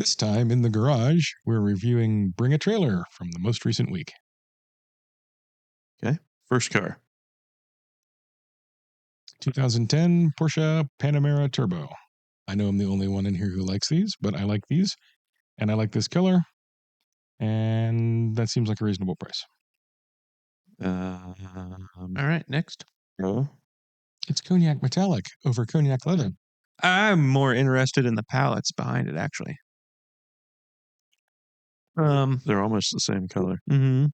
This time in the garage, we're reviewing Bring a Trailer from the most recent week. Okay. First car. 2010 Porsche Panamera Turbo. I know I'm the only one in here who likes these, but I like these, and I like this color, and that seems like a reasonable price. All right, next. Oh. It's cognac metallic over cognac leather. I'm more interested in the palettes behind it, actually. They're almost the same color. Mm-hmm.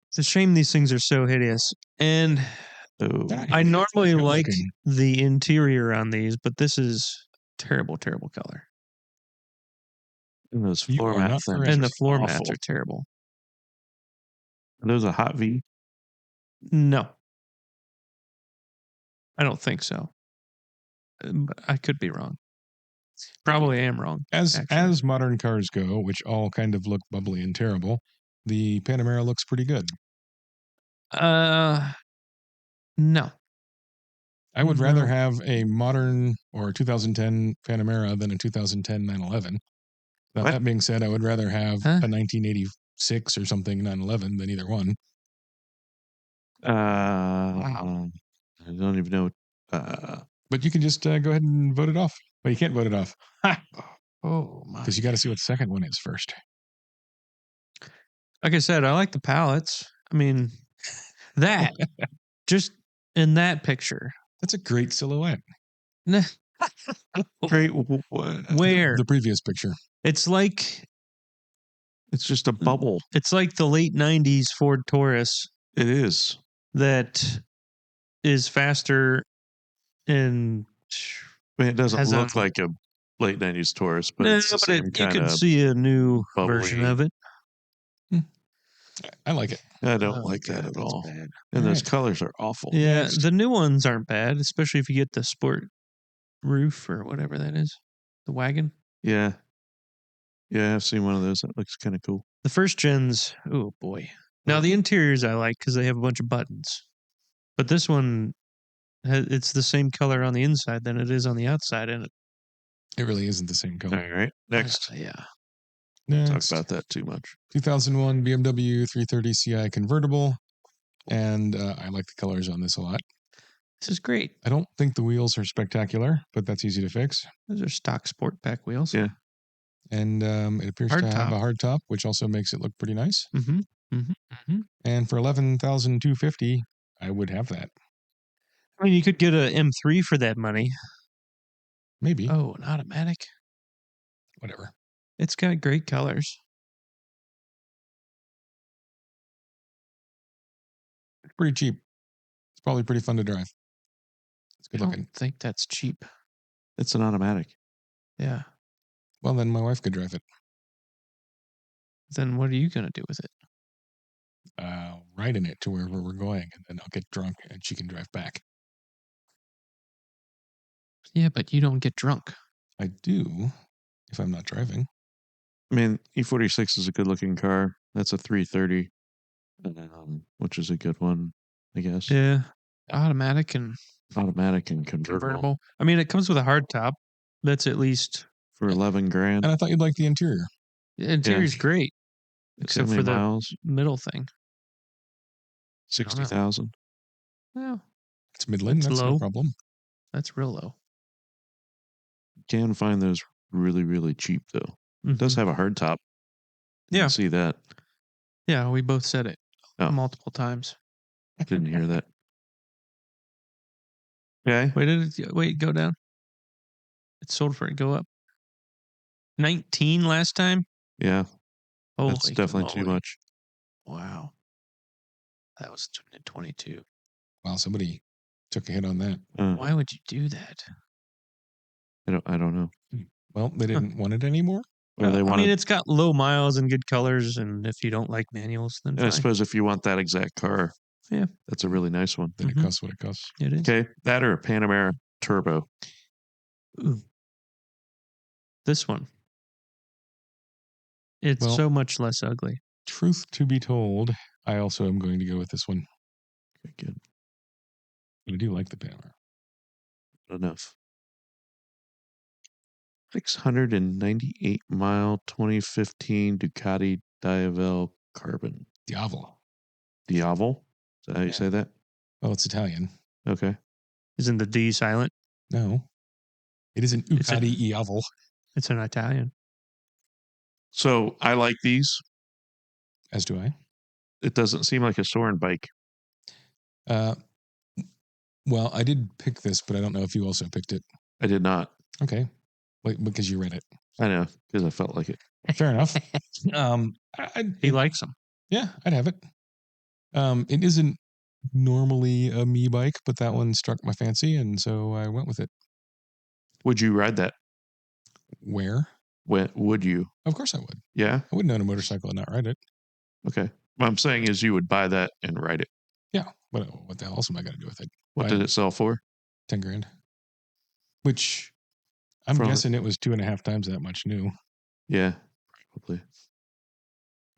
It's a shame these things are so hideous. And I normally like the interior on these, but this is terrible, terrible color. And those floor mats. And the floor mats are terrible. Are those a hot V? No. I don't think so. I could be wrong. Probably am wrong. As modern cars go, which all kind of look bubbly and terrible, the Panamera looks pretty good. No. I would rather have a modern or 2010 Panamera than a 2010 911. But that being said, I would rather have a 1986 or something 911 than either one. I don't even know. But you can just go ahead and vote it off. But you can't vote it off. Oh, my. Because you got to see what the second one is first. Like I said, I like the palettes. I mean, that. Just in that picture. That's a great silhouette. Great. Where? The previous picture. It's like... It's just a bubble. It's like the late 90s Ford Taurus. It is. That is faster and... I mean, it doesn't look like a late 90s Taurus, but it's the same kind of... You can see a new version of it. I like it. I don't like that at all. Bad. And those colors are awful. Yeah, the new ones aren't bad, especially if you get the sport roof or whatever that is. The wagon. Yeah. Yeah, I've seen one of those. That looks kind of cool. The first gens, oh boy. Now the interiors I like because they have a bunch of buttons. But this one, it's the same color on the inside than it is on the outside. And it really isn't the same color. All right. Next. Yeah. Next. Talk about that too much. 2001 BMW 330 Ci convertible. And I like the colors on this a lot. This is great. I don't think the wheels are spectacular, but that's easy to fix. Those are stock sport pack wheels. Yeah. And it appears to have a hard top, which also makes it look pretty nice. Mm-hmm. Mm-hmm. Mm-hmm. And for $11,250, I would have that. I mean, you could get a M3 for that money. Maybe. Oh, an automatic? Whatever. It's got great colors. It's pretty cheap. It's probably pretty fun to drive. It's good looking. I don't think that's cheap. It's an automatic. Yeah. Well, then my wife could drive it. Then what are you going to do with it? Ride in it to wherever we're going, and then I'll get drunk and she can drive back. Yeah, but you don't get drunk. I do, if I'm not driving. I mean, E46 is a good-looking car. That's a 330, which is a good one, I guess. Yeah, automatic and convertible. I mean, it comes with a hard top. That's at least for $11,000. And I thought you'd like the interior. The interior's great, except for the middle thing. 60,000. Well, it's Midland. That's low. No problem. That's real low. You can find those really, really cheap though. Mm-hmm. It does have a hard top. Yeah, you see that. Yeah, we both said it multiple times. Didn't hear that. Okay. Wait, go down. It sold for it. Go up. 19 last time. Yeah. That's definitely too much. Wow. That was 22. Wow, somebody took a hit on that. Why would you do that? I don't know. Well, they didn't want it anymore. Or they wanted... I mean, it's got low miles and good colors, and if you don't like manuals, then I suppose if you want that exact car, yeah, that's a really nice one. Then it costs what it costs. It is. Okay, that or a Panamera Turbo. Ooh. This one. It's so much less ugly. Truth to be told, I also am going to go with this one. Okay, good. I do like the Panamera. Enough. 698 mile 2015 Ducati Diavel Carbon. Diavel. Diavel? Is that how you say that? Well, it's Italian. Okay. Isn't the D silent? No. It is an Ducati Diavel. It's an Italian. So I like these. As do I. It doesn't seem like a Soren bike. Well, I did pick this, but I don't know if you also picked it. I did not. Okay. Because you read it. I know, because I felt like it. Fair enough. He likes them. Yeah, I'd have it. It isn't normally a me bike, but that one struck my fancy, and so I went with it. Would you ride that? Where? Would you? Of course I would. Yeah? I wouldn't own a motorcycle and not ride it. Okay. What I'm saying is you would buy that and ride it. Yeah. What the hell else am I going to do with it? What did it sell for? 10 grand. Which I'm guessing it was 2.5 times that much new. Yeah, probably.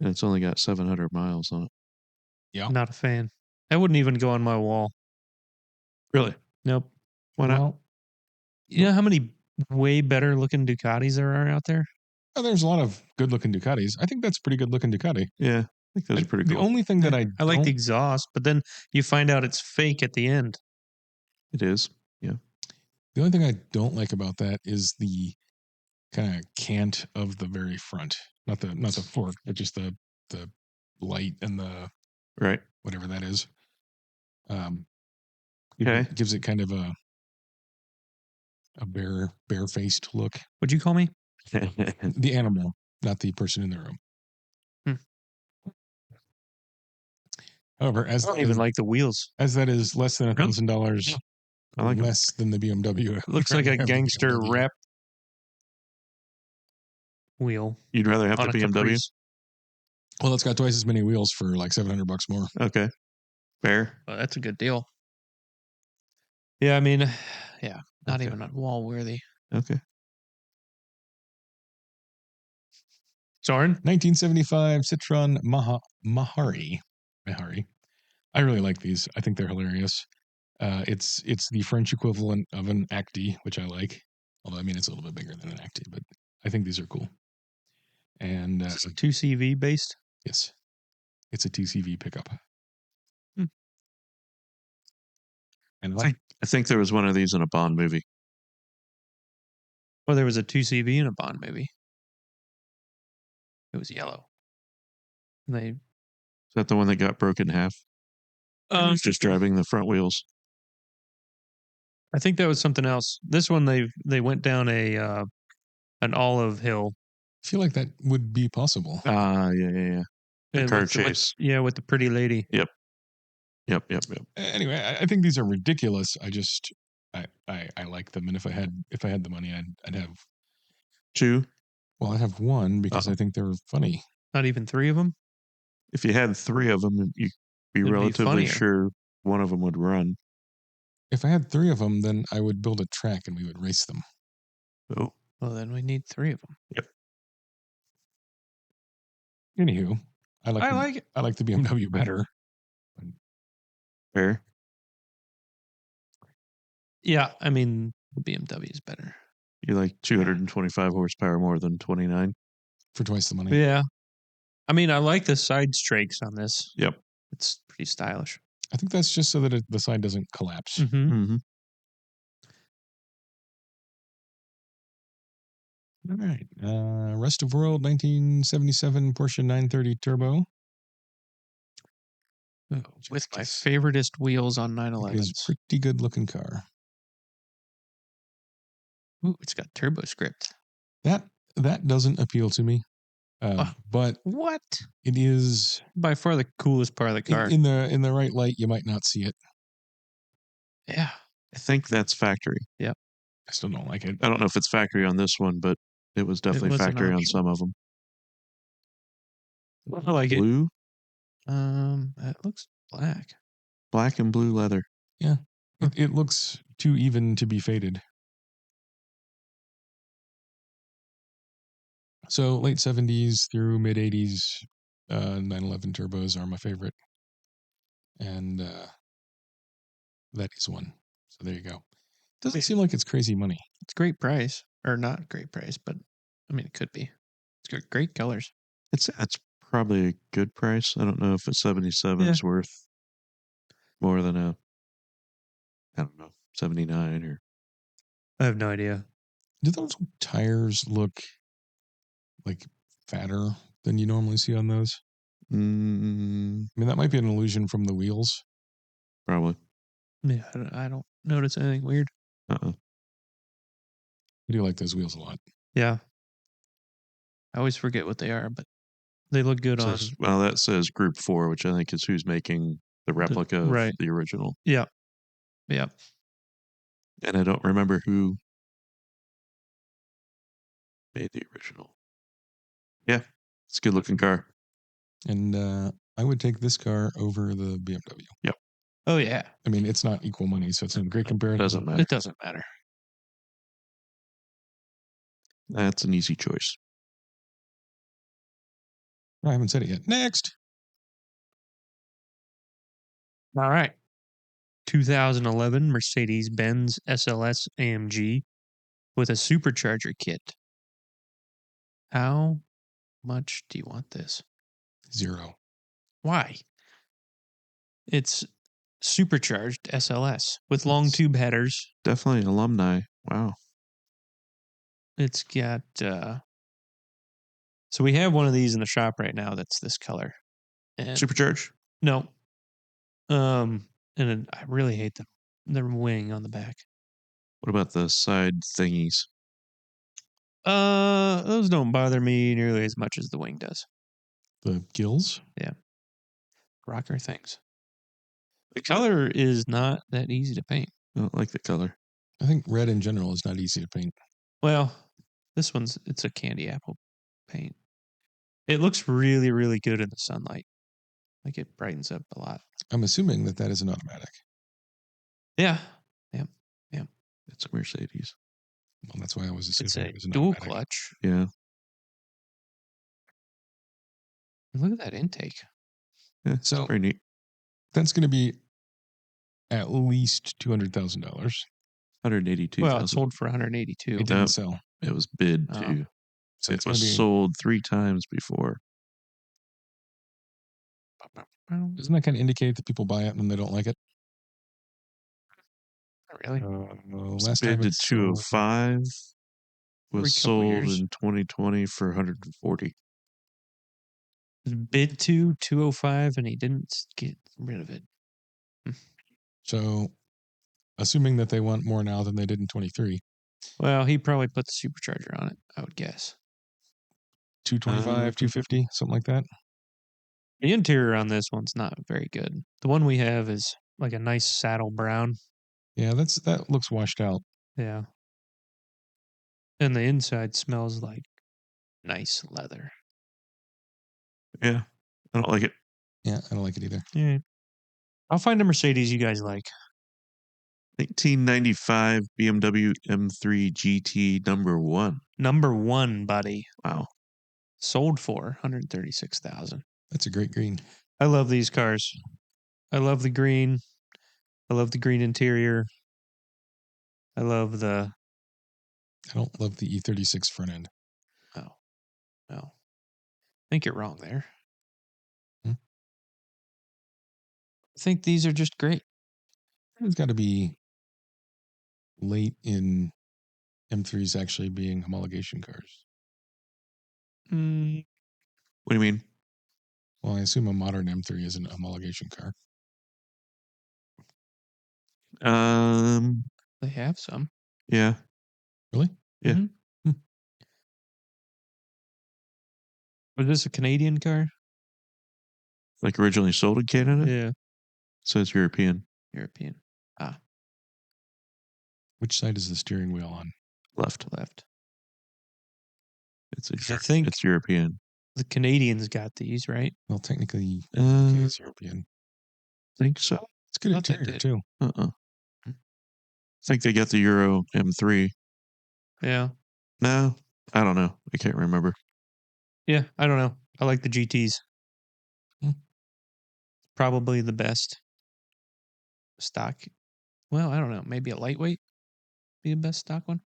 And it's only got 700 miles on it. Yeah. Not a fan. That wouldn't even go on my wall. Really? Nope. Why not? Well, you know how many way better looking Ducatis there are out there? Oh, there's a lot of good looking Ducatis. I think that's a pretty good looking Ducati. Yeah, I think those are pretty cool. The only thing that I like the exhaust, but then you find out it's fake at the end. It is. Yeah. The only thing I don't like about that is the kind of cant of the very front. Not the fork, but just the light and the right, whatever that is. Okay. It gives it kind of a bare-faced look. What'd you call me? The animal, not the person in the room. However, I don't even like the wheels. As that is less than $1,000 less than the BMW. It looks like a gangster rap wheel. You'd rather have the BMW? Caprice. Well, it's got twice as many wheels for like $700 more. Okay. Fair. Well, that's a good deal. Yeah, I mean, yeah, not even wall worthy. Okay. Soren? 1975 Citroen Mahari. I really like these. I think they're hilarious. It's the French equivalent of an Acti, which I like. Although, I mean, it's a little bit bigger than an Acti, but I think these are cool. And it's 2CV based? Yes. It's a 2CV pickup. And I think there was one of these in a Bond movie. Well, there was a 2CV in a Bond movie. It was yellow. Is that the one that got broken in half? Just driving the front wheels. I think that was something else. This one they went down an olive hill. I feel like that would be possible. Yeah. The car chase. With the pretty lady. Yep. Anyway, I think these are ridiculous. I like them, and if I had the money, I'd have two. Well, I'd have one because I think they're funny. Not even three of them? If you had three of them, you'd be relatively sure one of them would run. If I had three of them, then I would build a track and we would race them. Oh. Well, then we need three of them. Yep. Anywho, I like it. I like the BMW better. Fair. Yeah, I mean, the BMW is better. You like 225 horsepower more than 29? For twice the money. Yeah. I mean, I like the side strakes on this. Yep. It's pretty stylish. I think that's just so that the side doesn't collapse. Mm-hmm. All right. Rest of World 1977 Porsche 930 Turbo. With my favoritist wheels on 911s. It's a pretty good looking car. Ooh, it's got turbo script. That doesn't appeal to me. But what? It is by far the coolest part of the car. In the right light, you might not see it. Yeah. I think that's factory. Yep. I still don't like it. I don't know if it's factory on this one, but it was definitely factory on some of them. I like blue? It looks black. Black and blue leather. Yeah. It looks too even to be faded. So late 70s through mid 80s, 911 turbos are my favorite. And that is one. So there you go. Doesn't seem like it's crazy money. It's great price, or not great price, but I mean it could be. It's got great colors. It's probably a good price. I don't know if a 77 is worth more than a, I don't know, 79 or. I have no idea. Do those tires look like fatter than you normally see on those? I mean, that might be an illusion from the wheels. Probably. Yeah, I don't notice anything weird. I do like those wheels a lot. Yeah. I always forget what they are, but they look good on. Well, that says Group 4, which I think is who's making the replica of the original. Yeah. Yeah. And I don't remember who made the original. Yeah, it's a good looking car. And I would take this car over the BMW. Yep. Oh, yeah. I mean, it's not equal money, so it's a great comparison. Doesn't matter. It doesn't matter. That's an easy choice. I haven't said it yet. Next. All right. 2011 Mercedes-Benz SLS AMG with a supercharger kit. How much do you want this? 0. Why? It's supercharged SLS with long tube headers. Definitely alumni. Wow. It's got so we have one of these in the shop right now that's this color. And Supercharged? No. And I really hate the wing on the back. What about the side thingies? Those don't bother me nearly as much as the wing does. The gills? Yeah. Rocker things. The color is not that easy to paint. I don't like the color. I think red in general is not easy to paint. Well, this it's a candy apple paint. It looks really, really good in the sunlight. Like it brightens up a lot. I'm assuming that is an automatic. Yeah. Yeah. Yeah. It's a Mercedes. Well, that's why I was assuming It's it was an dual automatic. clutch. Yeah. Look at that intake. Yeah, so very neat. That's going to be at least $200,000. 182,000. Well, it sold for 182. It didn't sell. It was bid too. So it was sold 3 times before. Doesn't that kind of indicate that people buy it and they don't like it? Not really. Last bid time to it 205 was sold years. in 2020 for 140. Bid to 205 and he didn't get rid of it. So, assuming that they want more now than they did in 23. Well, he probably put the supercharger on it, I would guess. 225, 250, something like that. The interior on this one's not very good. The one we have is like a nice saddle brown. Yeah, that looks washed out. Yeah. And the inside smells like nice leather. Yeah, I don't like it. Yeah, I don't like it either. Yeah. I'll find a Mercedes you guys like. 1995 BMW M3 GT number 1. Number 1, buddy. Wow. Sold for $136,000. That's a great green. I love these cars. I love the green. I love the green interior. I love the... I don't love the E36 front end. Oh, no. I think you're wrong there. I think these are just great. It's got to be late in M3s actually being homologation cars. What do you mean? Well, I assume a modern M3 is an homologation car. They have some. Yeah. Really? Yeah. Mm-hmm. Was this a Canadian car? Like originally sold in Canada? Yeah. So it's European. European. Ah. Which side is the steering wheel on? Left. I think it's European. The Canadians got these, right? Well, technically, it's European. Think so. It's good interior too. I think they got the Euro M3. Yeah. No, I don't know. I can't remember. Yeah, I don't know. I like the GTs. Probably the best stock. Well, I don't know. Maybe a lightweight. be the best stock one?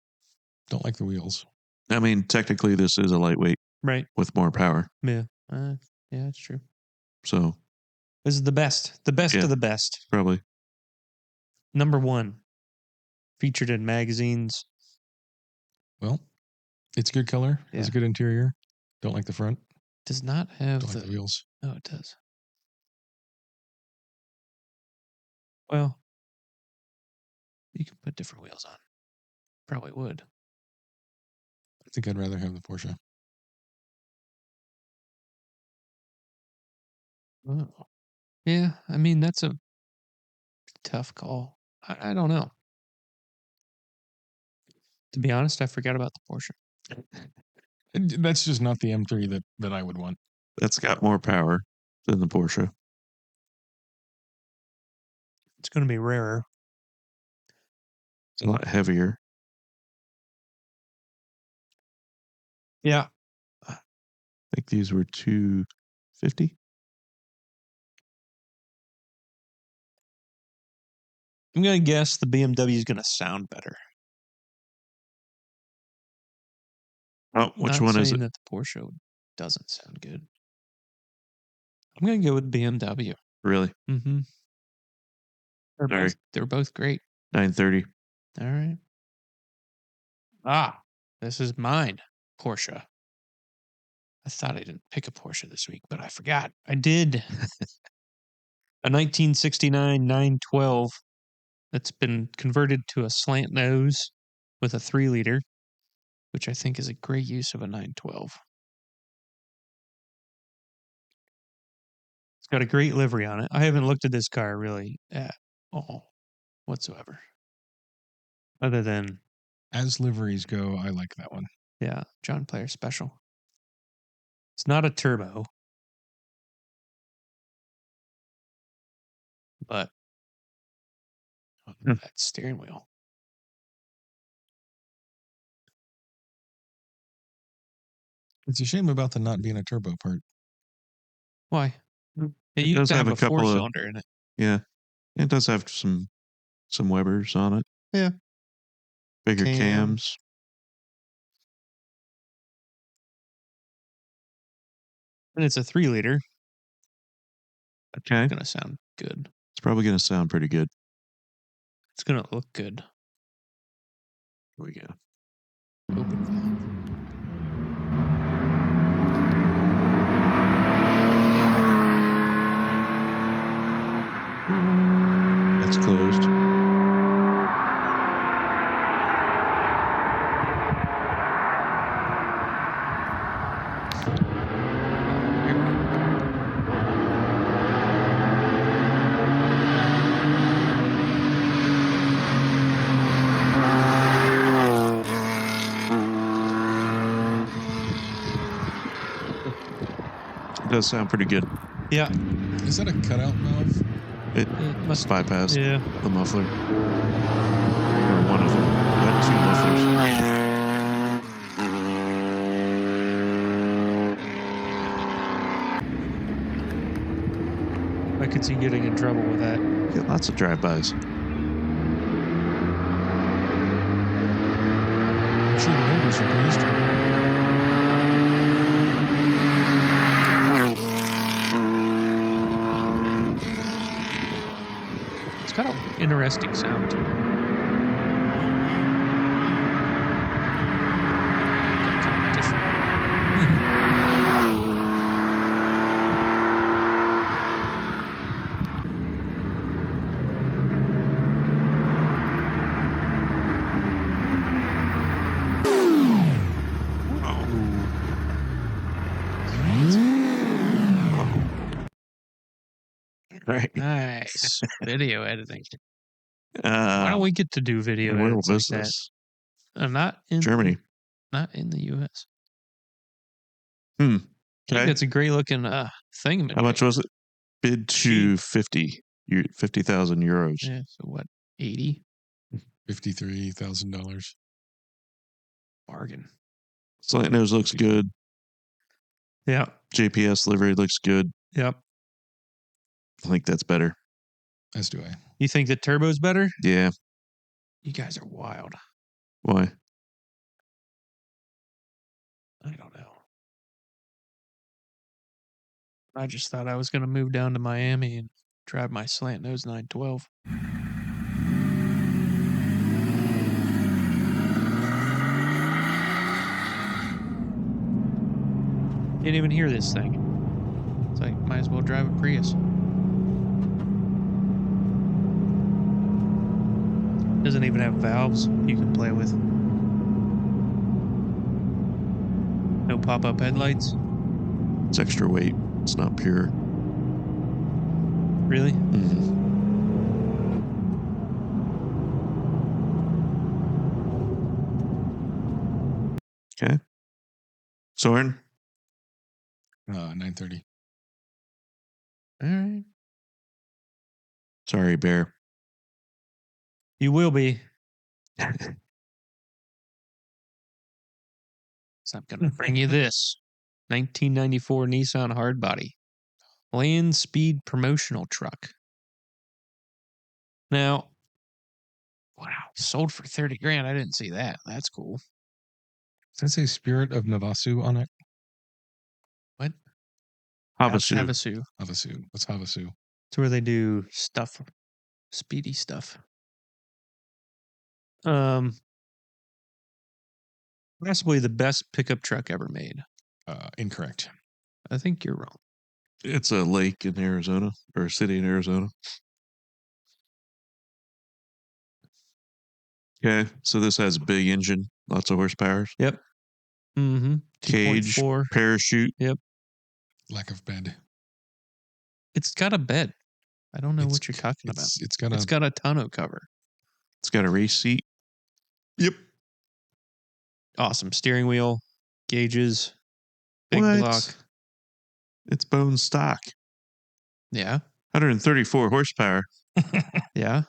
Don't like the wheels. I mean, technically, this is a lightweight, right? With more power. Yeah, yeah, that's true. So this is the best of the best. Probably. Number 1, featured in magazines. Well, it's good color. Has a good interior. Don't like the front. Does not have Don't like the wheels. Oh, it does. Well, you can put different wheels on. Probably would. I think I'd rather have the Porsche. Oh. Yeah, I mean, that's a tough call. I don't know. To be honest, I forgot about the Porsche. That's just not the M3 that I would want. That's got more power than the Porsche. It's going to be rarer. It's a lot heavier. Yeah. I think these were $250. I'm going to guess the BMW is going to sound better. Oh, which Not one is it? saying that the Porsche doesn't sound good. I'm going to go with BMW. Really? Mm-hmm. They're both great. $930. All right. This is mine. Porsche. I thought I didn't pick a Porsche this week, but I forgot. I did. A 1969 912 that's been converted to a slant nose with a 3-liter, which I think is a great use of a 912. It's got a great livery on it. I haven't looked at this car really at all whatsoever. Other than... As liveries go, I like that one. Yeah, John Player Special. It's not a turbo. But that steering wheel. It's a shame about the not being a turbo part. Why? It used does to have a couple 4-cylinder in it. Yeah. It does have some Webers on it. Yeah. Bigger cams. And it's a 3-liter. Okay. It's going to sound good. It's probably going to sound pretty good. It's going to look good. Here we go. Open valve. That's closed. It does sound pretty good. Yeah. Is that a cutout valve? It must bypass the muffler. Or one of them. Got 2 mufflers. I could see getting in trouble with that. Get lots of drive-bys. I'm sure the neighbors are pleased. It's got an interesting sound to it. Kind of different. Right. Nice. Video editing. Why don't we get to do video edits like that? Not in Germany. Not in the U.S. Okay. I think that's a great looking thing. How much was it? Bid to 50,000 euros. Yeah, so what? 80? $53,000. Bargain. Slant nose looks good. Yeah. JPS livery looks good. Yep. I think that's better. As do I. You think the turbo's better? Yeah. You guys are wild. Why? I don't know. I just thought I was going to move down to Miami and drive my slant nose 912. Can't even hear this thing. It's like, might as well drive a Prius. Doesn't even have valves you can play with. No pop-up headlights. It's extra weight. It's not pure. Really? Mm-hmm. Okay. Soren? 930. All right. Sorry, Bear. You will be. So I'm going to bring you this 1994 Nissan Hardbody land speed promotional truck. Now, wow, sold for 30 grand. I didn't see that. That's cool. Does that say Spirit of Navasu on it? What? Havasu. Havasu. Havasu. What's Havasu? It's where they do stuff, speedy stuff. Possibly the best pickup truck ever made. Incorrect. I think you're wrong. It's a lake in Arizona or a city in Arizona. Okay, so this has big engine, lots of horsepower. Yep. Mm-hmm. Cage, 2.4. parachute. Yep. Lack of bed. It's got a bed. I don't know what you're talking about. It's got a tonneau cover. It's got a race seat. Yep. Awesome steering wheel, gauges, big What? block. It's bone stock. Yeah. 134 horsepower. Yeah.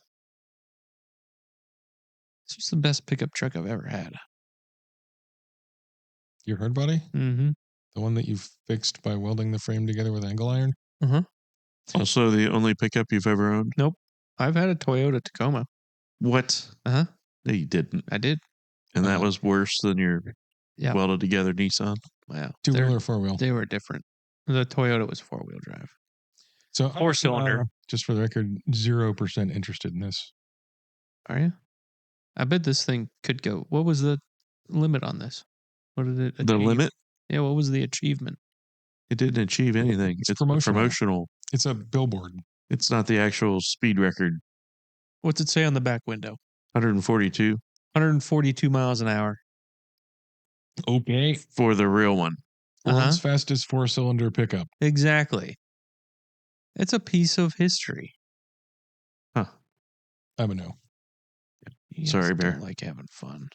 This was the best pickup truck I've ever had. Your Hardbody? Mm-hmm. The one that you fixed by welding the frame together with angle iron? Uh-huh. Also the only pickup you've ever owned? Nope. I've had a Toyota Tacoma. What? Uh-huh. No, you didn't. I did. And that was worse than your welded together Nissan? Wow. Two-wheel or four-wheel? They were different. The Toyota was four-wheel drive. So Four-cylinder. Just for the record, 0% interested in this. Are you? I bet this thing could go. What was the limit on this? What did it achieve? The limit? Yeah, what was the achievement? It didn't achieve anything. It's promotional. It's a billboard. It's not the actual speed record. What's it say on the back window? 142. 142 miles an hour. Okay. For the real one. World's fastest four-cylinder pickup. Exactly. It's a piece of history. Huh. I would know. You Sorry, Bear. don't like having fun.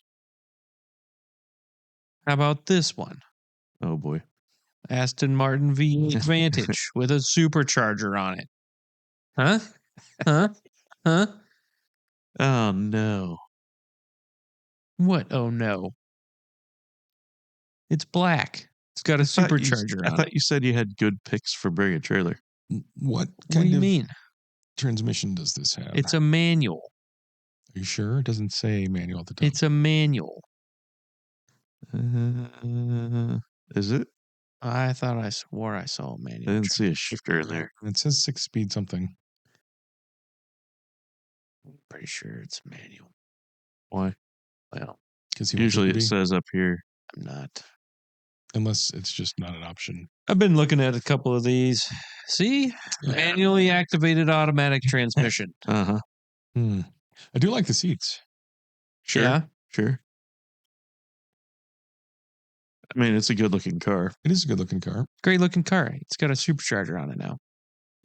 How about this one? Oh, boy. Aston Martin V8 Vantage with a supercharger on it. Huh? Huh? Huh? Oh, no. What? Oh, no. It's black. It's got a supercharger on it. I thought you said you had good picks for bring a trailer. What do you mean? Transmission does this have? It's a manual. Are you sure? It doesn't say manual at the top. It's a manual. Is it? I thought I swore I saw a manual. I didn't see a shifter in there. It says 6-speed something. I'm pretty sure it's manual. Why? Well, because usually it says up here. I'm not. Unless it's just not an option. I've been looking at a couple of these. See? Yeah. Manually activated automatic transmission. Uh-huh. I do like the seats. Sure. Yeah. Sure. I mean, it's a good-looking car. It is a good-looking car. Great looking car. It's got a supercharger on it now.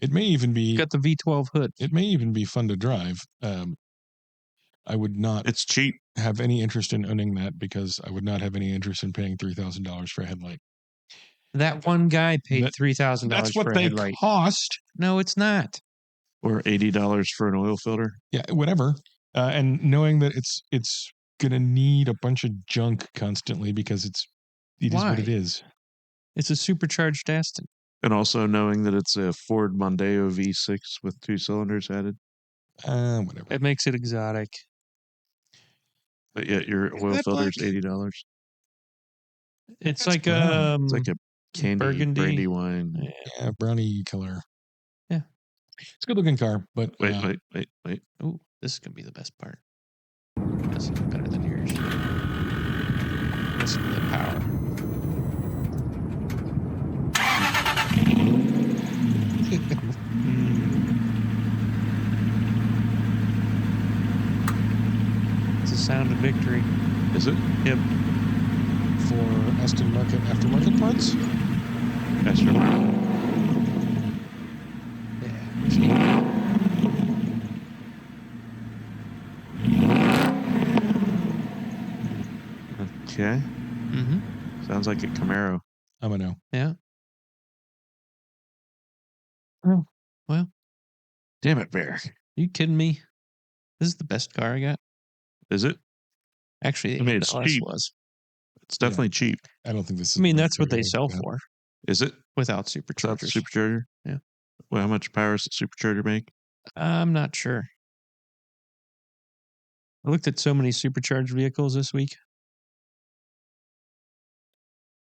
It may even be... It's got the V12 hood. It may even be fun to drive. I would not... It's cheap. Have any interest in owning that because I would not have any interest in paying $3,000 for a headlight. That one guy paid $3,000 That's for what a they headlight. cost. No, it's not. Or $80 for an oil filter. Yeah, whatever. And knowing that it's going to need a bunch of junk constantly because it is what it is. It's a supercharged Aston. And also knowing that it's a Ford Mondeo V6 with 2 cylinders added. Whatever. It makes it exotic. But yet your oil that filter is black? $80. It's That's like brown. It's like a candy burgundy brandy wine. Yeah. Yeah, brownie color. Yeah. It's a good looking car, but Wait. Oh, this is gonna be the best part. This is better than yours. Listen to the power. It's the sound of victory. Is it? Yep. for Aston Martin aftermarket parts. Aston Martin. Okay. Mm-hmm. Sounds like a Camaro. I'm gonna know. Yeah. Oh, well. Damn it, Bear. Are you kidding me? This is the best car I got. Is it? Actually, I mean, it's MLS cheap. was. It's definitely cheap. I don't think this is. I mean, that's what they sell for Is it? without Without the superchargers. supercharger? Yeah. Well, how much power does the supercharger make? I'm not sure. I looked at so many supercharged vehicles this week.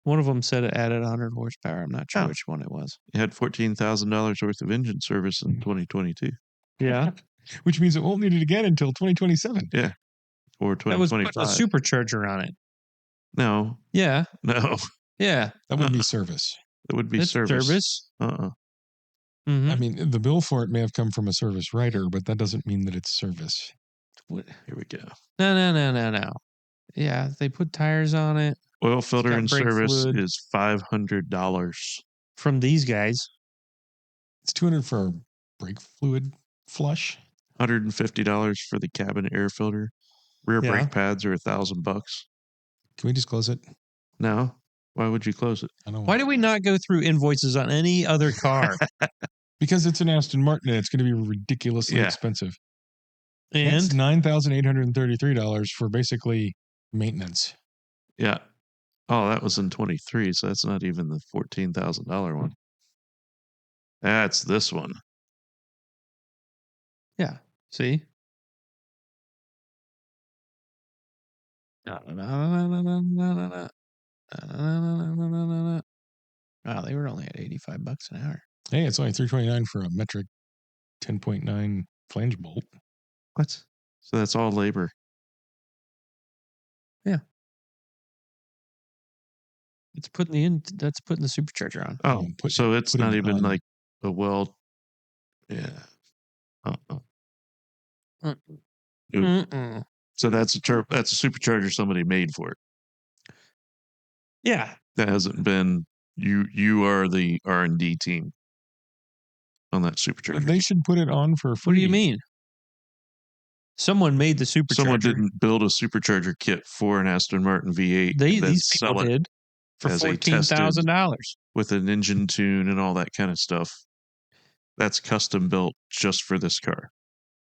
One of them said it added 100 horsepower. I'm not sure which one it was. It had $14,000 worth of engine service in 2022. Yeah. Which means it won't need it again until 2027. Yeah. Or That was putting 2025. a supercharger on it. No. Yeah. No. Yeah. That would be service. That would be It's service. Mm-hmm. I mean, the bill for it may have come from a service writer, but that doesn't mean that it's service. What? Here we go. No. Yeah, they put tires on it. Oil filter and service fluid. is $500. From these guys. It's $200 for a brake fluid flush. $150 for the cabin air filter. Rear brake pads are $1,000. Can we just close it? No. Why would you close it? I don't. Why do we not go through invoices on any other car? Because it's an Aston Martin and it's going to be ridiculously expensive. And it's $9,833 for basically maintenance. Yeah. Oh, that was in 23, so that's not even the $14,000 one. That's this one. Yeah. See? Wow, they were only at $85 an hour. Hey, it's only $329 for a metric 10.9 flange bolt. What? So that's all labor. Yeah. It's putting that's putting the supercharger on. Oh, so it's not even like a weld. Yeah. So that's a supercharger somebody made for it. Yeah. That hasn't been you are the R&D team on that supercharger. But they should put it on for free. What do you mean? Someone made the supercharger. Someone didn't build a supercharger kit for an Aston Martin V8. These people did for $14,000 with an engine tune and all that kind of stuff. That's custom built just for this car.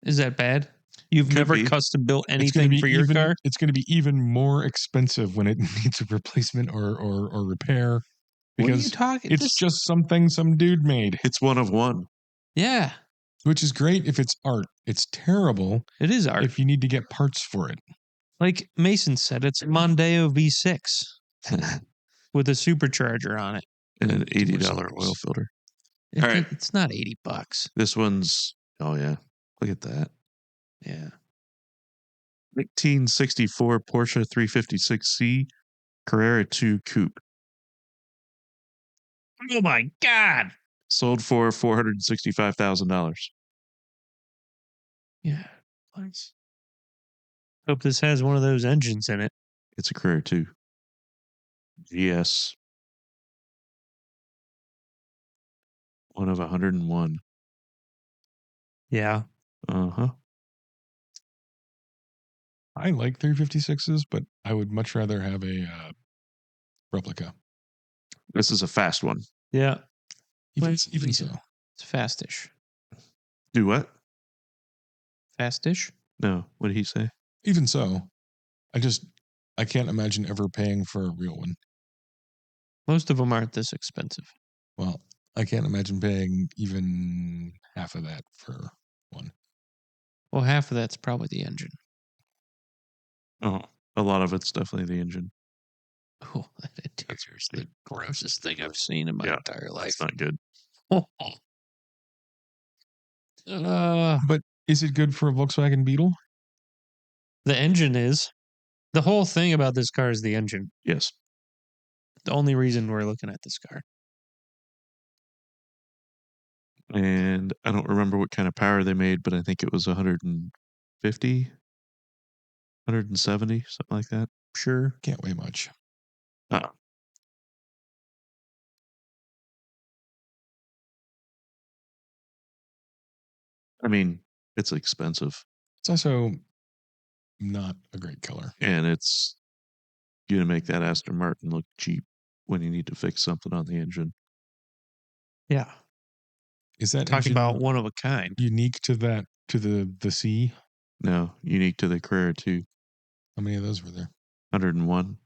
Is that bad? You've never custom built anything for your car? It's going to be even more expensive when it needs a replacement or repair. Because what are you talking? It's just something some dude made. It's one of one. Yeah. Which is great if it's art. It's terrible. It is art. If you need to get parts for it. Like Mason said, it's a Mondeo V6 with a supercharger on it. And an $80 oil filter. All right. It's not $80. This one's, oh yeah. Look at that. Yeah. 1964 Porsche 356C Carrera 2 Coupe. Oh my God. Sold for $465,000. Yeah. Nice. Hope this has one of those engines in it. It's a Carrera 2. GS. One of 101. Yeah. Uh-huh. I like 356s, but I would much rather have a replica. This is a fast one. Yeah. Even so. It's fastish. Do what? Fastish? No. What did he say? Even so, I can't imagine ever paying for a real one. Most of them aren't this expensive. Well, I can't imagine paying even half of that for one. Well, half of that's probably the engine. Oh, a lot of it's definitely the engine. Oh, that interior is the grossest thing I've seen in my entire life. It's not good. But is it good for a Volkswagen Beetle? The engine is. The whole thing about this car is the engine. Yes. The only reason we're looking at this car. And I don't remember what kind of power they made, but I think it was 150, 170, something like that. Sure. Can't weigh much. I mean, it's expensive. It's also not a great color. And it's going to make that Aston Martin look cheap when you need to fix something on the engine. Yeah. Is that talking about one of a kind? Unique to that, to the C? No, unique to the Carrera 2. How many of those were there? 101.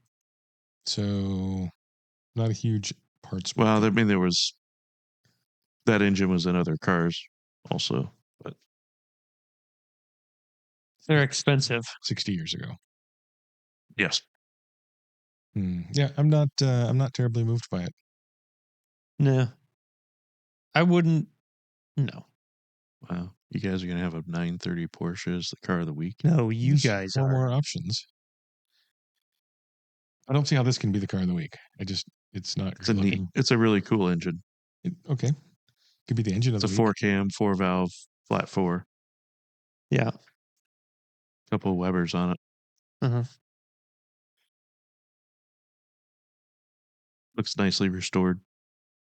So not a huge parts. Well, I mean, there was, that engine was in other cars also, but they're expensive. 60 years ago. Yes. Yeah, I'm not terribly moved by it. No. I wouldn't. No. Wow. You guys are going to have a 930 Porsche as the car of the week? No, you There's guys four are. more options. I don't see how this can be the car of the week. It's not It's it's a really cool engine. Okay. Could be the engine of the week. It's a 4-cam, 4-valve, flat 4. Yeah. Couple of Webers on it. Uh-huh. Looks nicely restored.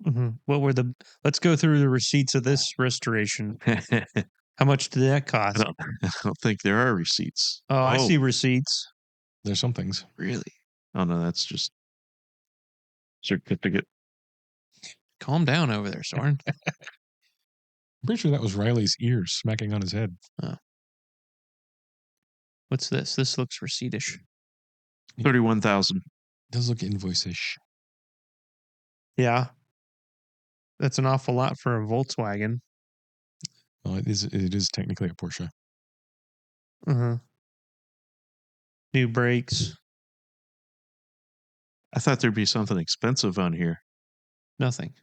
Mm-hmm. Let's go through the receipts of this restoration. How much did that cost? I don't think there are receipts. Oh, I see receipts. There's some things. Really? Oh, no, that's just certificate. Calm down over there, Soren. I'm pretty sure that was Riley's ears smacking on his head. Oh. What's this? This looks receiptish. 31,000. Does look invoice-ish. Yeah. That's an awful lot for a Volkswagen. Well, it is technically a Porsche. Uh-huh. New brakes. I thought there'd be something expensive on here. Nothing.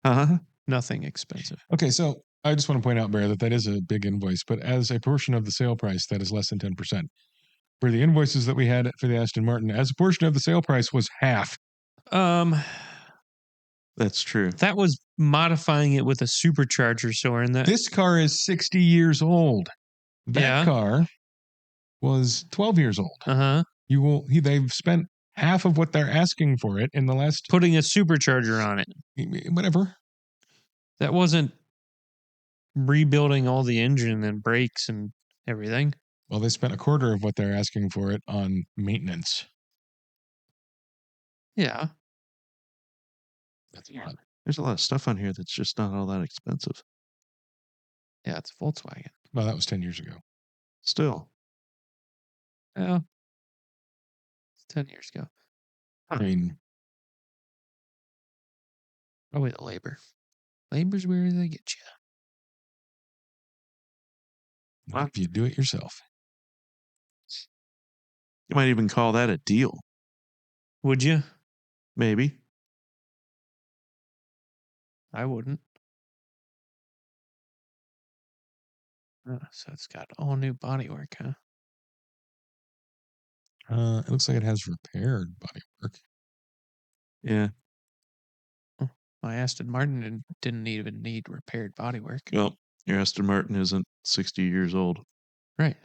Uh-huh. Nothing expensive. Okay, so I just want to point out, Bear, that is a big invoice, but as a portion of the sale price, that is less than 10%. For the invoices that we had for the Aston Martin, as a portion of the sale price was half. That's true. That was modifying it with a supercharger, Soren. This car is 60 years old. That car was 12 years old. Uh-huh. They've spent half of what they're asking for it in the last... Putting a supercharger on it. Whatever. That wasn't rebuilding all the engine and brakes and everything. Well, they spent a quarter of what they're asking for it on maintenance. Yeah. That's a lot. There's a lot of stuff on here that's just not all that expensive. Yeah, it's Volkswagen. Well, that was 10 years ago. Still. Yeah. It's 10 years ago. I mean... Probably the labor. Labor's where they get you. Well, if you do it yourself. You might even call that a deal. Would you? Maybe. I wouldn't. So it's got all new bodywork, huh? It looks like it has repaired bodywork. Yeah. My Aston Martin didn't even need repaired bodywork. Well, your Aston Martin isn't 60 years old. Right.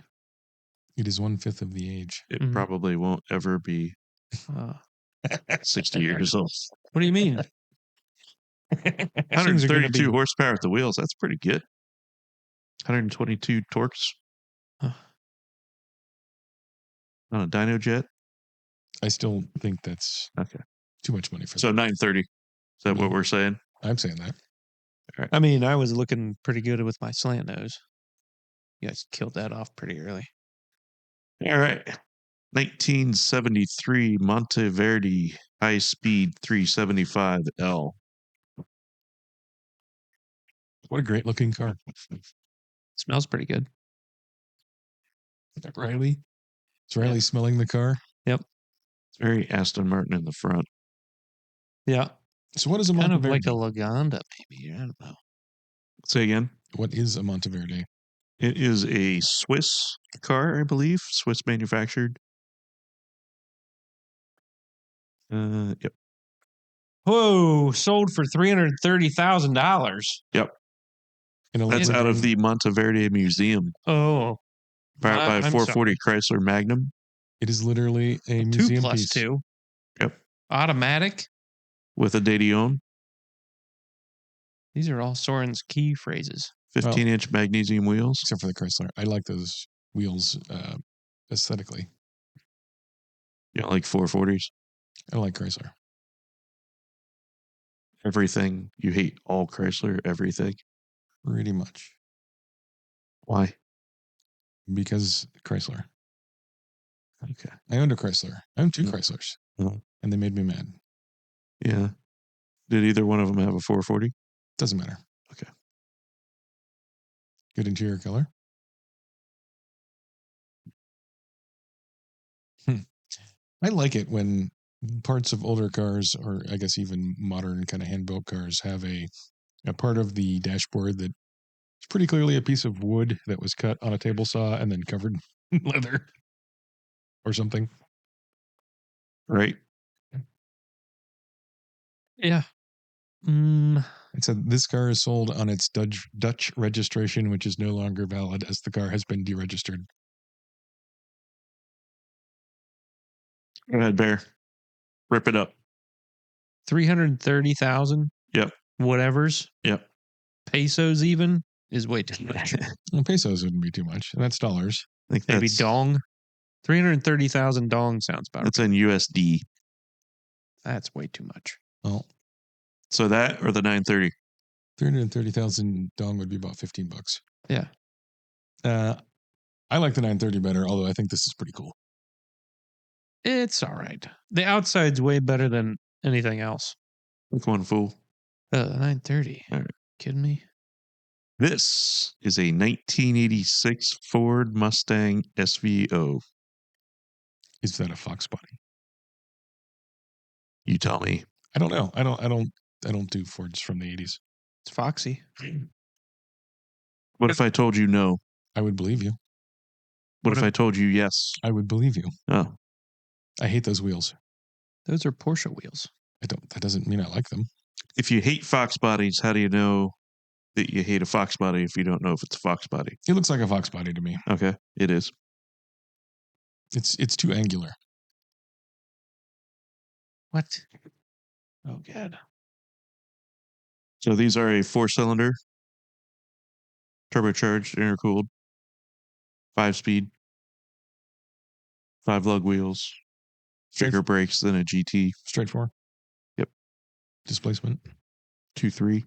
It is 1/5 of the age. It probably won't ever be 60 years old. What do you mean? 132 horsepower at the wheels. That's pretty good. 122 torques. On a dyno jet. I still think that's too much money for so 930. Is that what we're saying? I'm saying that. Right. I mean, I was looking pretty good with my slant nose. You guys killed that off pretty early. All right. 1973 Monteverdi high-speed 375L. What a great looking car. Smells pretty good. Riley Is Riley smelling the car? Yep. It's very Aston Martin in the front. Yeah. So what is a Monteverdi? Kind of like a Lagonda, maybe. I don't know. Say again? What is a Monteverdi? It is a Swiss car, I believe. Swiss manufactured. Yep. Whoa! Sold for $330,000. Yep. In a That's out of the Monteverdi Museum. Oh. Powered by a I'm 440 Chrysler Magnum. It is literally a 2 museum plus piece. 2. Yep. Automatic. With a Dadion. These are all Soren's key phrases. 15-inch magnesium wheels. Except for the Chrysler. I like those wheels aesthetically. Yeah, like 440s. I like Chrysler. Everything. You hate all Chrysler, everything. Pretty much. Why? Because Chrysler. Okay. I owned a Chrysler. I owned 2 Chryslers. And they made me mad. Yeah. Did either one of them have a 440? Doesn't matter. Okay. Good interior color. I like it when parts of older cars, or I guess even modern kind of hand-built cars, have a part of the dashboard that is pretty clearly a piece of wood that was cut on a table saw and then covered in leather or something. Right. Yeah. It said this car is sold on its Dutch registration, which is no longer valid as the car has been deregistered. Go ahead, Bear. Rip it up. 330,000. Yep. Whatever's. Yep. Pesos even is way too much. Well, pesos wouldn't be too much. That's dollars. I think Maybe that's, dong. 330,000 dong sounds about that's right. in USD. That's way too much. Well, so that or the 930? 330,000 dong would be about $15. Yeah. I like the 930 better, although I think this is pretty cool. It's all right. The outside's way better than anything else. Look one fool. 930. All right. Kidding me? This is a 1986 Ford Mustang SVO. Is that a Fox body? You tell me. I don't know. I don't do Fords from the 80s. It's foxy. What if I told you no? I would believe you. What if I told you yes? I would believe you. Oh. I hate those wheels. Those are Porsche wheels. That doesn't mean I like them. If you hate Fox bodies, how do you know that you hate a Fox body if you don't know if it's a Fox body? It looks like a Fox body to me. Okay, it is. It's too angular. What? Oh, God. So these are a 4-cylinder, turbocharged, intercooled, 5-speed, 5-lug wheels, bigger brakes than a GT. Straight 4. Yep. Displacement. 2.3.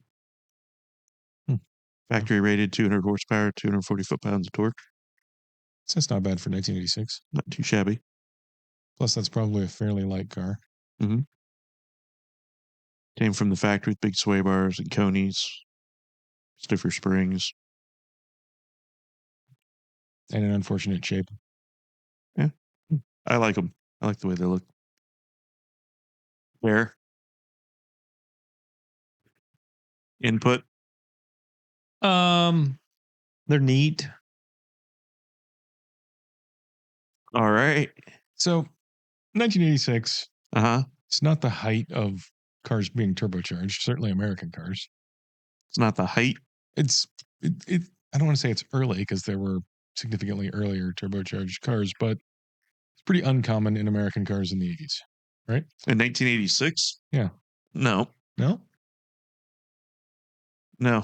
Factory rated 200 horsepower, 240 foot-pounds of torque. So that's not bad for 1986. Not too shabby. Plus, that's probably a fairly light car. Mm-hmm. Came from the factory with big sway bars and conies, stiffer springs. And an unfortunate shape. Yeah. I like them. I like the way they look. There. Input. They're neat. All right. So, 1986. Uh-huh. It's not the height of cars being turbocharged. Certainly, American cars. It's not the height. I don't want to say it's early because there were significantly earlier turbocharged cars, but it's pretty uncommon in American cars in the 80s, right? In 1986? Yeah. No. No? No.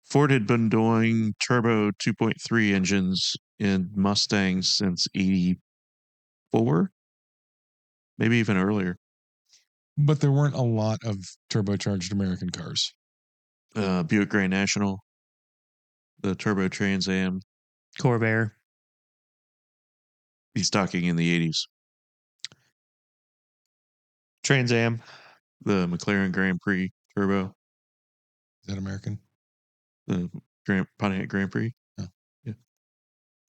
Ford had been doing turbo 2.3 engines in Mustangs since 84, maybe even earlier. But there weren't a lot of turbocharged American cars. Buick Grand National, the Turbo Trans Am. Corvair. He's talking in the 80s. Trans Am. The McLaren Grand Prix Turbo. Is that American? The Pontiac Grand Prix. Oh. Yeah.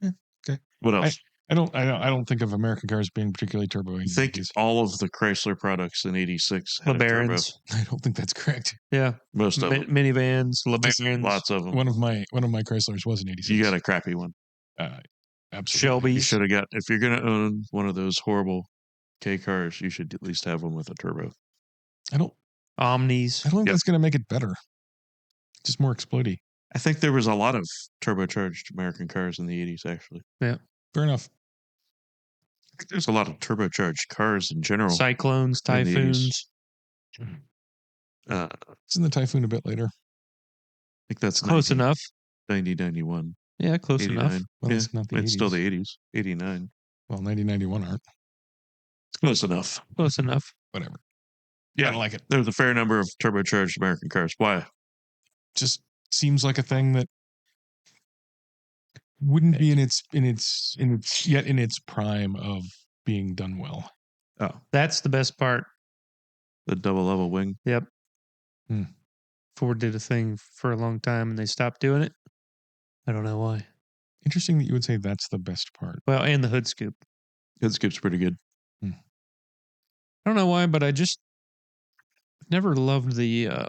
Yeah. Okay. What else? I don't think of American cars being particularly turbo. I think all of the Chrysler products in '86 had a turbo. LeBarons. I don't think that's correct. Yeah. Most of them. Minivans, LeBarons. Lots of them. One of my Chryslers was an '86. You got a crappy one. Absolutely. Shelby's. You should have got, if you're going to own one of those horrible K cars, you should at least have one with a turbo. Omnis. I don't think that's going to make it better. Just more exploity. I think there was a lot of turbocharged American cars in the 80s, actually. Yeah. Fair enough. There's a lot of turbocharged cars in general. Cyclones, Typhoons. It's in the Typhoon a bit later. I think that's close enough. 90, 91. Yeah, close 89. enough. Well, Yeah, it's not the 80s. It's still the 80s. 89. Well, 90, 91 aren't. It's close enough. Close enough. Whatever. Yeah, I don't like it. There's a fair number of turbocharged American cars. Why? Just seems like a thing that wouldn't be in its prime of being done well. Oh, That's the best part. the double level wing. Yep. Hmm. Ford did a thing for a long time and they stopped doing it. I don't know why. Interesting that you would say that's the best part. Well, and the hood scoop. Hood scoop's pretty good. I don't know why, but I just never loved the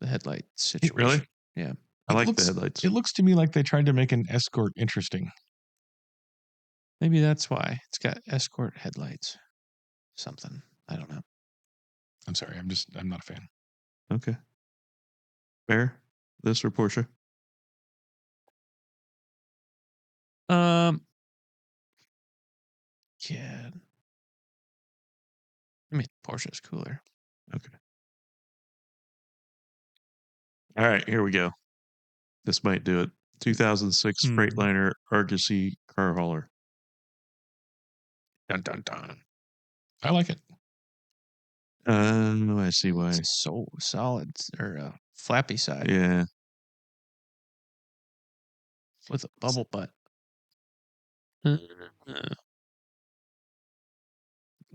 headlight situation. Really? Yeah. I like the headlights. It looks to me like they tried to make an Escort interesting. Maybe that's why it's got Escort headlights. Something. I don't know. I'm sorry. I'm not a fan. Okay. Fair. This or Porsche? Yeah. I mean, Porsche's cooler. Okay. All right, here we go. This might do it. 2006 Freightliner Argosy car hauler. Dun dun dun. I like it. I see why. It's so solid or flappy side. Yeah. With a bubble butt.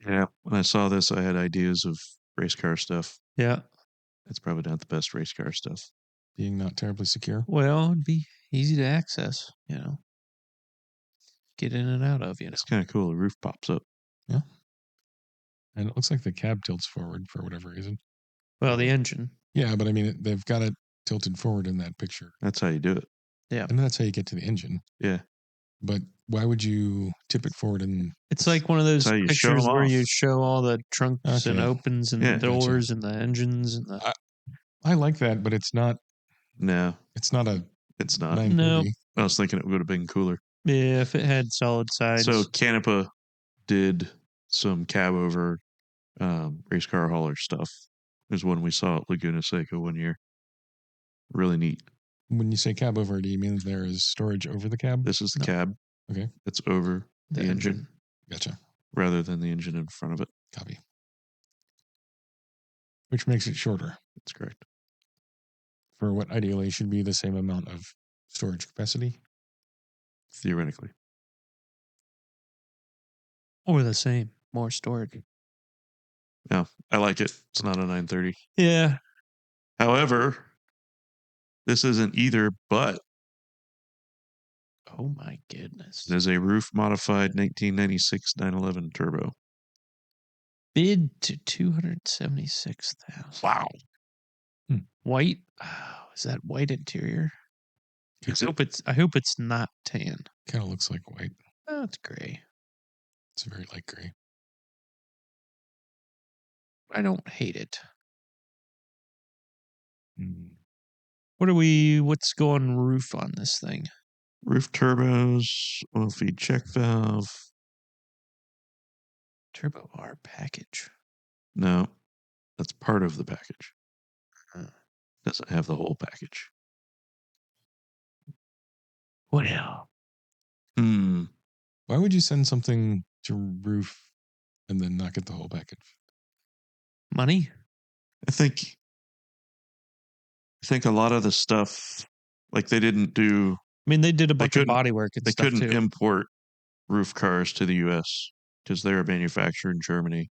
Yeah. When I saw this, I had ideas of race car stuff. Yeah. It's probably not the best race car stuff. Being not terribly secure. Well, it'd be easy to access, get in and out of, It's kind of cool. The roof pops up. Yeah. And it looks like the cab tilts forward for whatever reason. Well, the engine. Yeah, but I mean, they've got it tilted forward in that picture. That's how you do it. Yeah. And that's how you get to the engine. Yeah. But why would you tip it forward? It's like one of those pictures where you show all the trunks and opens and the doors and the engines and the. I like that, but it's not. No, it's not a. It's not. No, I was thinking it would have been cooler. Yeah, if it had solid sides. So Canepa did some cab over race car hauler stuff. There's one we saw at Laguna Seca one year. Really neat. When you say cab over, do you mean there is storage over the cab? This is the cab. Okay. It's over the engine. Gotcha. Rather than the engine in front of it. Copy. Which makes it shorter. That's correct. For what ideally should be the same amount of storage capacity? Theoretically. Or the same. More storage. No, I like it. It's not a 930. Yeah. However, this isn't either, but oh my goodness. It is a roof modified 1996 911 turbo. Bid to 276,000. Wow. White. Oh, is that white interior? I hope it's not tan. Kind of looks like white. Oh, it's gray. It's very light gray. I don't hate it. What's going roof on this thing? Roof turbos, oil feed check valve. Turbo R package. No, that's part of the package. Doesn't have the whole package. Well. Why would you send something to roof and then not get the whole package? Money? I think a lot of the stuff, like they didn't do. I mean, they did a bunch of bodywork and stuff too. They couldn't import roof cars to the U.S. because they were manufactured in Germany.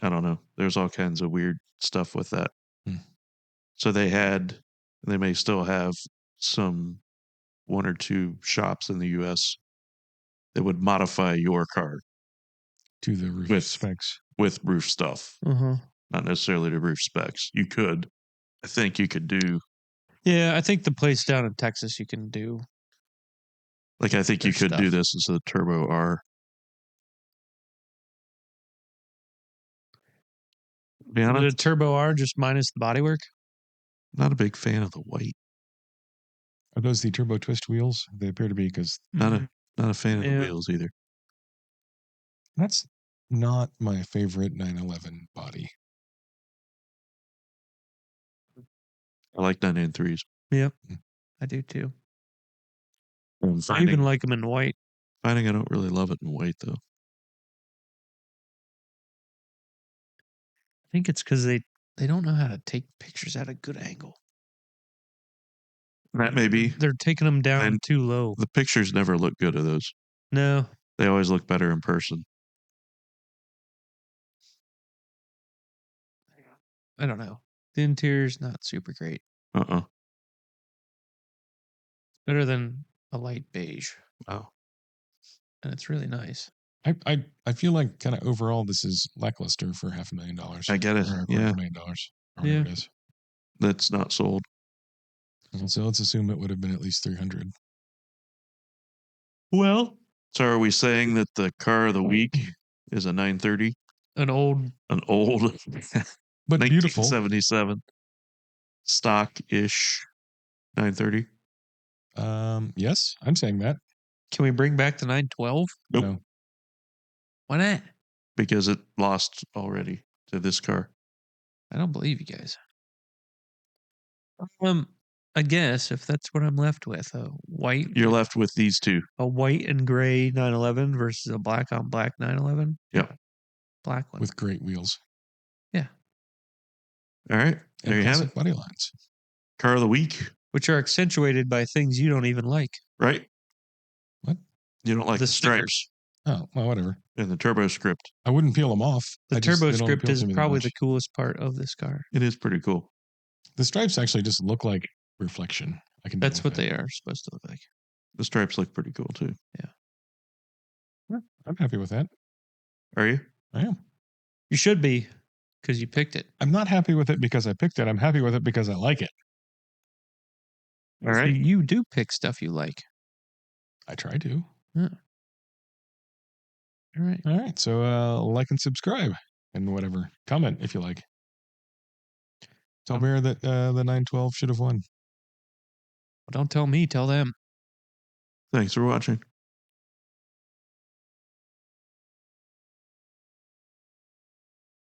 I don't know. There's all kinds of weird stuff with that. So they may still have some one or two shops in the U.S. that would modify your car to the roof specs with roof stuff. Not necessarily the roof specs. You could. I think you could do. Yeah, I think the place down in Texas you can do. Like, I think you could do this as a Turbo R. Be honest, the Turbo R just minus the bodywork? Not a big fan of the white. Are those the turbo twist wheels? They appear to be, because not a fan of the wheels either. That's not my favorite 911 body. I like 993s. Yep, I do too. I even like them in white. I don't really love it in white, though. I think it's because they don't know how to take pictures at a good angle. That may be. They're taking them down too low. The pictures never look good of those. No. They always look better in person. I don't know. The interior's not super great. Better than a light beige. Wow. And it's really nice. I feel like kind of overall this is lackluster for $500,000. I get it. Or Yeah. $250,000. Or whatever it is. That's not sold. So let's assume it would have been at least 300. Well. So are we saying that the car of the week is a 930? An old. But beautiful. 1977. Stock-ish 930? Yes, I'm saying that. Can we bring back the 912? Nope. No. Why not? Because it lost already to this car. I don't believe you guys. I guess if that's what I'm left with, a white. You're left with these two. A white and gray 911 versus a black on black 911. Yep. Black one. With great wheels. Yeah. All right. There you have it. Body lines. Car of the week. Which are accentuated by things you don't even like. Right. What? You don't like the stripes. Oh, well, whatever. And the turbo script. I wouldn't peel them off. The turbo script is probably the coolest part of this car. It is pretty cool. The stripes actually just look like reflection. That's what they are supposed to look like. The stripes look pretty cool too. Yeah. I'm happy with that. Are you? I am. You should be, because you picked it. I'm not happy with it because I picked it. I'm happy with it because I like it. All right. So you do pick stuff you like. I try to. Yeah. All right. All right. So like and subscribe and whatever. Comment if you like. Tell Bear that the 912 should have won. Well, don't tell me. Tell them. Thanks for watching.